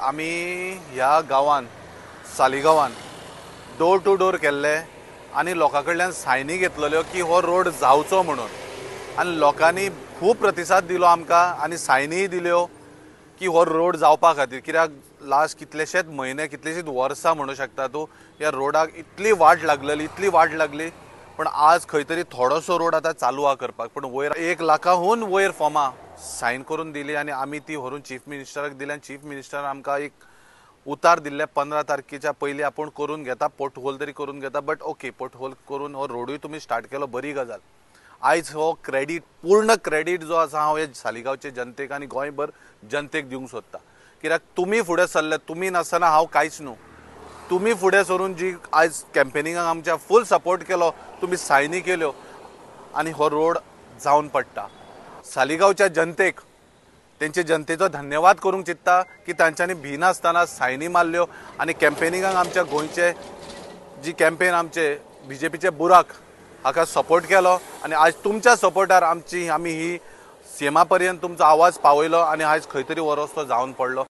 आमी ह्या गांवान सालिगांवान डोर टू डोर केल्ले आनी लोकां कडल्यान सायनी घेतलेल्यो की हो रोड जावचो म्हणून आनी लोकांनी खूब प्रतिसाद दिलो आमकां आनी सायनीय दिल्यो की हो रोड जावपा खातीर। कित्याक लास्ट कितलेशेच म्हयने कितलीशीच वर्सां म्हणू शकता तूं ह्या रोडाक इतली वाट लागली पण आज खंय तरी थोडोसो रोड आतां चालू आहा करपाक। पण वयर 1 लाखाहून वयर फॉर्मां सायन करून दिली आनी आमी ती व्हरून चीफ मिनिस्टराक दिली आनी चीफ मिनिस्टरान आमकां एक उतार दिल्ले 15 तारखेच्या पयलीं आपूण करून घेता, पोर्टहोल तरी करून घेता। बट ओके, पोर्टहोल करून हो रोडूय तुमी स्टार्ट केलो, बरी गजाल। आयज हो क्रेडीट, पूर्ण क्रेडीट जो आसा हांव हे सालिगांवचे जनतेक आनी गोंयभर जनतेक दिवंक सोदता। कित्याक तुमी फुडें सरले, तुमी नासतना हांव कांयच न्हू। तुमी फुडें सरून जी आयज कॅम्पेनिंगाक आमच्या फूल सपोर्ट केलो, तुमी सायनी केल्यो आनी हो रोड जावन पडटा। सालिगांवच्या जनतेक तेंचे जनतेचो धन्यवाद करूंक चित्ता की तांच्यांनी भिनासतना सायनी मारल्यो आनी कॅम्पेनिंगाक आमच्या गोंयचे जी कॅम्पेन आमचे बीजेपीचे बुराक हाका सपोर्ट केलो आनी आज तुमच्या सपोर्टार आमी ही सीएमा पर्यंत तुमचो आवाज पावयलो आनी आयज खंय तरी हो रस्तो जावन पडलो।